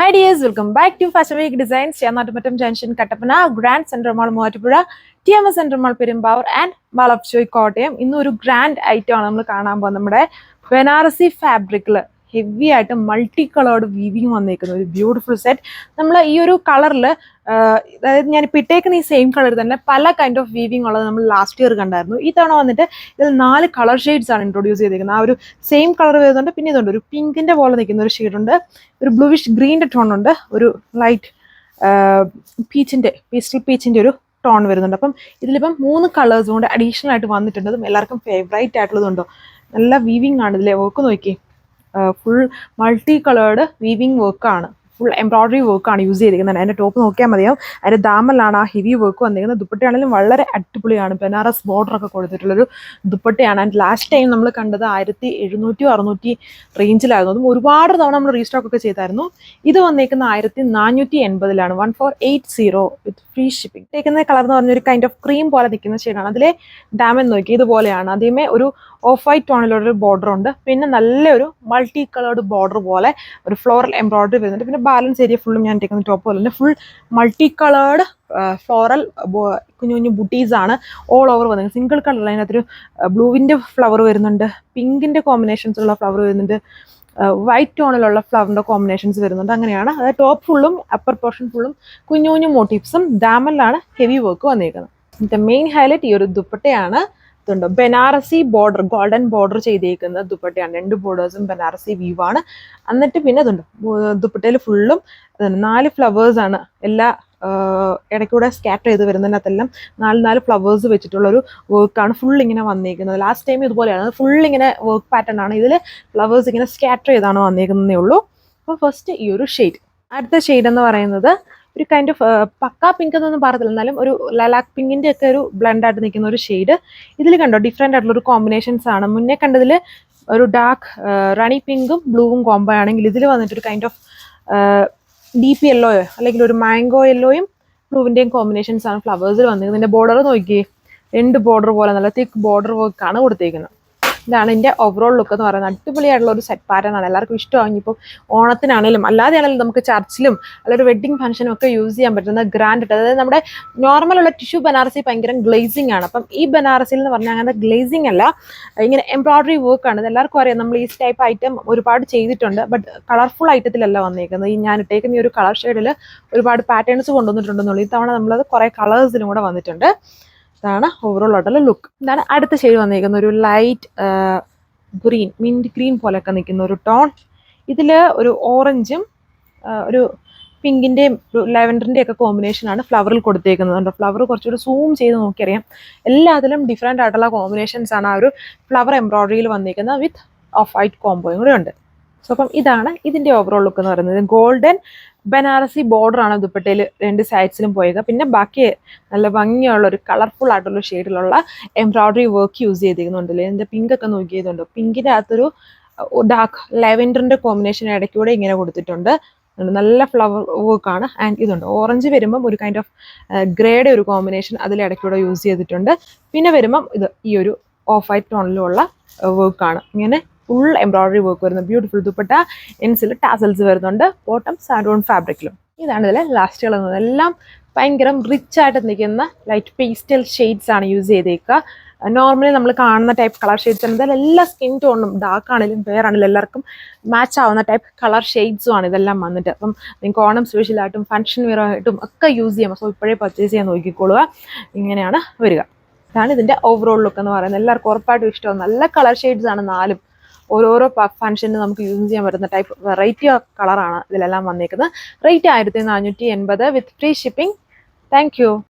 Hi dears, welcome back to Fashion Week Designs. Channatummattam Junction, Kattapana, Grand Central Mall, Moovattupuzha, TMS Central Mall, Perumbavoor and Mall of Joy, Kottayam. ഇന്ന് ഒരു grand item ആണ് നമ്മൾ കാണാൻ പോകുന്നത്. നമ്മുടെ ബനാറസി ഫാബ്രിക്കിൽ heavy ആയിട്ട് മൾട്ടി കളേർഡ് വീവിങ് വന്നിരിക്കുന്ന ഒരു ബ്യൂട്ടിഫുൾ സെറ്റ്. നമ്മൾ ഈ ഒരു കളറിൽ അതായത് ഞാനിപ്പോൾ ഇട്ടേക്കുന്ന ഈ സെയിം കളർ തന്നെ പല കൈൻഡ് ഓഫ് വീവിങ് ഉള്ളത് നമ്മൾ ലാസ്റ്റ് ഇയർ കണ്ടായിരുന്നു. ഈ തവണ വന്നിട്ട് ഇതിൽ 4 കളർ ഷെയ്ഡ്സ് ആണ് ഇൻട്രൊഡ്യൂസ് ചെയ്തിരിക്കുന്നത്. ആ ഒരു സെയിം കളർ വരുന്നുണ്ട്, പിന്നെ ഇതുണ്ട് ഒരു പിങ്കിന്റെ പോലെ നിൽക്കുന്ന ഒരു ഷെയ്ഡുണ്ട്, ഒരു ബ്ലൂവിഷ് ഗ്രീൻ്റെ ടോൺ ഉണ്ട്, ഒരു ലൈറ്റ് പേസ്റ്റൽ പീച്ചിന്റെ ഒരു ടോൺ വരുന്നുണ്ട്. അപ്പം ഇതിലിപ്പം 3 കളേഴ്സ് കൊണ്ട് അഡീഷണൽ ആയിട്ട് വന്നിട്ടുണ്ട്. അതും എല്ലാവർക്കും ഫേവറേറ്റ് ആയിട്ടുള്ളതുണ്ടോ. നല്ല വീവിങ് ആണ് ഇതിലെ വർക്ക് നോക്കി, ഫുൾ മൾട്ടി കളേർഡ് വീവിങ് വർക്കാണ്, ഫുൾ എംബ്രോയിഡറി വർക്കാണ് യൂസ് ചെയ്തിരിക്കുന്നത്. അതിൻ്റെ ടോപ്പ് നോക്കിയാൽ മതിയാവും. അതിൻ്റെ ദാമലാണ് ആ ഹെവി വർക്ക് വന്നിരിക്കുന്നത്. ദുപ്പട്ടയാണെങ്കിലും വളരെ അടിപൊളിയാണ്, ബനാറസ് ബോർഡറൊക്കെ കൊടുത്തിട്ടുള്ളൊരു ദുപ്പട്ടയാണ്. ആൻഡ് ലാസ്റ്റ് ടൈം നമ്മൾ കണ്ടത് 1700-600 റേഞ്ചിലായിരുന്നു. അതും ഒരുപാട് തവണ നമ്മൾ റീസ്റ്റോക്ക് ഒക്കെ ചെയ്തായിരുന്നു. ഇത് വന്നേക്കുന്ന 1480 1480 വിത്ത് ഫ്രീ ഷിപ്പിംഗ്. ടേക്കുന്ന കളർ എന്ന് പറഞ്ഞൊരു കൈൻഡ് ഓഫ് ക്രീം പോലെ നിൽക്കുന്ന ഷെയ്ഡാണ്. അതിലെ ഡാമൻ നോക്കി ഇതുപോലെയാണ്. ആദ്യമേ ഒരു ഓഫ് വൈറ്റ് ടോണിലൊരു ബോർഡർ ഉണ്ട്, പിന്നെ നല്ലൊരു മൾട്ടി കളേർഡ് ബോർഡർ പോലെ ഒരു ഫ്ലോറൽ എംബ്രോയിഡറി വരുന്നുണ്ട്. പിന്നെ ബാലൻസ് ഏരിയ ഫുള്ളും ഞാൻ ഇട്ടേക്കുന്ന ടോപ്പ് പോലെ തന്നെ ഫുൾ മൾട്ടി കളേർഡ് ഫ്ലോറൽ കുഞ്ഞു കുഞ്ഞു ബുട്ടീസ് ആണ് ഓൾ ഓവർ വന്നത്. സിംഗിൾ കളറിൽ അതിനകത്തൊരു ബ്ലൂവിൻ്റെ ഫ്ലവർ വരുന്നുണ്ട്, പിങ്കിൻ്റെ കോമ്പിനേഷൻസ് ഉള്ള ഫ്ലവർ വരുന്നുണ്ട്, വൈറ്റ് ടോണിലുള്ള ഫ്ലവറിൻ്റെ കോമ്പിനേഷൻസ് വരുന്നുണ്ട്. അങ്ങനെയാണ് അത്. ടോപ്പ് ഫുള്ളും അപ്പർ പോർഷൻ ഫുള്ളും കുഞ്ഞു കുഞ്ഞു മോട്ടീവ്സും ഡാമനിലാണ് ഹെവി വർക്ക് വന്നിരിക്കുന്നത്. ഇതിൻ്റെ മെയിൻ ഹൈലൈറ്റ് ഈ ഒരു ദുപ്പട്ടയാണ്. ഇതുണ്ട് ബനാറസി ബോർഡർ, ഗോൾഡൻ ബോർഡർ ചെയ്തേക്കുന്ന ദുപ്പട്ടയാണ്. 2 ബോർഡേഴ്സും ബനാറസി വീവാണ്. എന്നിട്ട് പിന്നെ ഇതുണ്ട് ദുപ്പട്ടയിൽ ഫുള്ളും 4 ഫ്ലവേഴ്സാണ്. എല്ലാ ഇടയ്ക്കൂടെ സ്കാറ്റർ ചെയ്ത് വരുന്നതിനകത്തെല്ലാം 4 ഫ്ലവേഴ്സ് വെച്ചിട്ടുള്ളൊരു വർക്കാണ് ഫുൾ ഇങ്ങനെ വന്നിരിക്കുന്നത്. ലാസ്റ്റ് ടൈം ഇതുപോലെയാണ്, ഫുൾ ഇങ്ങനെ വർക്ക് പാറ്റേൺ ആണ്. ഇതിൽ ഫ്ലവേഴ്സ് ഇങ്ങനെ സ്കാറ്റർ ചെയ്താണ് വന്നിരിക്കുന്നതേ ഉള്ളൂ. അപ്പോൾ ഫസ്റ്റ് ഈ ഒരു ഷെയ്ഡ്. അടുത്ത ഷെയ്ഡ് എന്ന് പറയുന്നത് ഒരു കൈൻഡ് ഓഫ് പക്കാ പിങ്ക് എന്നൊന്നും പറയത്തില്ല, എന്നാലും ഒരു ലലാക്ക് പിങ്കിൻ്റെ ഒക്കെ ഒരു ബ്ലെൻഡായിട്ട് നിൽക്കുന്ന ഒരു ഷെയ്ഡ്. ഇതിൽ കണ്ടോ ഡിഫറെൻ്റ് ആയിട്ടുള്ള ഒരു കോമ്പിനേഷൻസ് ആണ്. മുന്നേ കണ്ടതിൽ ഒരു ഡാർക്ക് റാണി പിങ്കും ബ്ലൂവും കോംബോ ആണെങ്കിൽ ഇതിൽ വന്നിട്ടൊരു കൈൻഡ് ഓഫ് ഡീപ്പ് യെല്ലോയോ അല്ലെങ്കിൽ ഒരു മാംഗോ യെല്ലോയും ബ്ലൂവിൻ്റെയും കോമ്പിനേഷൻസ് ആണ് ഫ്ലവേഴ്സിൽ വന്നിരിക്കുന്നത്. ഇതിൻ്റെ ബോർഡർ നോക്കി, 2 ബോർഡർ പോലെ നല്ല തിക്ക് ബോർഡർ വർക്കാണ് കൊടുത്തേക്കുന്നത്. ഇതാണ് ഇതിൻ്റെ ഓവറോൾ ലുക്ക് എന്ന് പറയുന്നത്. അടിപൊളിയായിട്ടുള്ള ഒരു സെറ്റ് പാറ്റേൺ ആണ്, എല്ലാവർക്കും ഇഷ്ടമാകും. ഇപ്പോൾ ഓണത്തിനാണെങ്കിലും അല്ലാതെയാണെങ്കിലും നമുക്ക് ചർച്ചിലും അല്ലെങ്കിൽ ഒരു വെഡ്ഡിങ് ഫംഗ്ഷനും ഒക്കെ യൂസ് ചെയ്യാൻ പറ്റുന്ന ഗ്രാൻഡ്. അതായത് നമ്മുടെ നോർമലുള്ള ടിഷ്യൂ ബനാറസി ഭയങ്കര ഗ്ലേസിങ് ആണ്. അപ്പം ഈ ബനാറസിൽ എന്ന് പറഞ്ഞാൽ അങ്ങനെ ഗ്ലേസിങ് അല്ല, ഇങ്ങനെ എംബ്രോയിഡറി വർക്കാണ്. ഇത് എല്ലാവർക്കും അറിയാം, നമ്മൾ ഈ ടൈപ്പ് ഐറ്റം ഒരുപാട് ചെയ്തിട്ടുണ്ട്. ബട്ട് കളർഫുൾ ഐറ്റത്തിലല്ല വന്നിരിക്കുന്നത്. ഈ ഞാൻ ഇട്ടേക്കുന്ന ഈ ഒരു കളർ ഷെയ്ഡിൽ ഒരുപാട് പാറ്റേൺസ് കൊണ്ടുവന്നിട്ടുണ്ടെന്നുള്ളൂ. ഇത്തവണ നമ്മളത് കുറേ കളേഴ്സിലും കൂടെ വന്നിട്ടുണ്ട്. ഇതാണ് ഓവറോൾ ആയിട്ടുള്ള ലുക്ക്. ഇതാണ് അടുത്ത ഷെയ്ഡ് വന്നിരിക്കുന്നത്, ഒരു ലൈറ്റ് ഗ്രീൻ, മിൻറ്റ് ഗ്രീൻ പോലെയൊക്കെ നിൽക്കുന്ന ഒരു ടോൺ. ഇതിൽ ഒരു ഓറഞ്ചും ഒരു പിങ്കിൻ്റെയും ലെവൻഡറിൻ്റെയും ഒക്കെ കോമ്പിനേഷനാണ് ഫ്ലവറിൽ കൊടുത്തേക്കുന്നത്. ഫ്ലവർ കുറച്ചുകൂടി സൂം ചെയ്ത് നോക്കിയറിയാം. എല്ലാത്തിലും ഡിഫറെൻ്റ് ആയിട്ടുള്ള കോമ്പിനേഷൻസ് ആണ് ആ ഒരു ഫ്ലവർ എംബ്രോയിഡറിയിൽ വന്നിരിക്കുന്നത്, വിത്ത് ഓഫ് വൈറ്റ് കോംബോയും കൂടെ ഉണ്ട്. സോ അപ്പം ഇതാണ് ഇതിൻ്റെ ഓവറോൾ ലുക്ക് എന്ന് പറയുന്നത്. ഗോൾഡൻ ബനാറസി ബോർഡർ ആണ് ദുപ്പട്ടയിൽ 2 സൈഡ്സിലും പോയത്. പിന്നെ ബാക്കി നല്ല ഭംഗിയുള്ള ഒരു കളർഫുൾ ആയിട്ടുള്ള ഷെയ്ഡിലുള്ള എംബ്രോയിഡറി വർക്ക് യൂസ് ചെയ്തിരിക്കുന്നുണ്ടല്ലേ. ഇതിൻ്റെ പിങ്ക് ഒക്കെ നോക്കിയതുണ്ട്. പിങ്കിൻ്റെ അകത്തൊരു ഡാർക്ക് ലെവൻഡറിൻ്റെ കോമ്പിനേഷൻ ഇടയ്ക്കൂടെ ഇങ്ങനെ കൊടുത്തിട്ടുണ്ട്. നല്ല ഫ്ലവർ വർക്കാണ്. ആൻഡ് ഇതുണ്ട് ഓറഞ്ച് വരുമ്പം ഒരു കൈൻഡ് ഓഫ് ഗ്രേയുടെ ഒരു കോമ്പിനേഷൻ അതിലിടയ്ക്കൂടെ യൂസ് ചെയ്തിട്ടുണ്ട്. പിന്നെ വരുമ്പം ഇത് ഈ ഒരു ഓഫ് വൈറ്റ് ടോണിലുള്ള വർക്കാണ്. ഇങ്ങനെ ഫുൾ എംബ്രോയിഡറി വർക്ക് വരുന്ന ബ്യൂട്ടിഫുൾ ദുപ്പട്ട. എൻസിൽ ടാസൽസ് വരുന്നുണ്ട്, ബോട്ടം സാൻഡോൺ ഫാബ്രിക്കിലും. ഇതാണ് ഇതിലെ ലാസ്റ്റ് കളർ. എല്ലാം ഭയങ്കര റിച്ച് ആയിട്ട് നിൽക്കുന്ന ലൈറ്റ് പേസ്റ്റൽ ഷെയ്ഡ്സ് ആണ് യൂസ് ചെയ്തേക്കുക. നോർമലി നമ്മൾ കാണുന്ന ടൈപ്പ് കളർ ഷെയ്ഡ്സ് ആണ്. ഇതെല്ലാം എല്ലാ സ്കിൻ ടോണും ഡാർക്ക് ആണെങ്കിലും ഫെയർ ആണെങ്കിലും എല്ലാവർക്കും മാച്ച് ആവുന്ന ടൈപ്പ് കളർ ഷെയ്ഡ്സും ആണ് ഇതെല്ലാം വന്നിട്ട്. അപ്പം നിങ്ങൾക്ക് ഓണം സ്പെഷ്യലായിട്ടും ഫംഗ്ഷൻ വെയർ ആയിട്ടും ഒക്കെ യൂസ് ചെയ്യാം. സോ ഇപ്പോഴേ പർച്ചേസ് ചെയ്യാൻ നോക്കിക്കോളുക. ഇങ്ങനെയാണ് വരിക. ഇതാണ് ഇതിൻ്റെ ഓവറോൾ ലുക്ക് എന്ന് പറയുന്നത്. എല്ലാവർക്കും ഉറപ്പായിട്ടും ഇഷ്ടമാവും. നല്ല കളർ ഷെയ്ഡ്സ് ആണ് 4. ഓരോരോ ഫംഗ്ഷന് നമുക്ക് യൂസ് ചെയ്യാൻ പറ്റുന്ന ടൈപ്പ് വെറൈറ്റി ഓഫ് കളറാണ് ഇതിലെല്ലാം വന്നിരിക്കുന്നത്. Rate 1480 with free shipping. Thank you.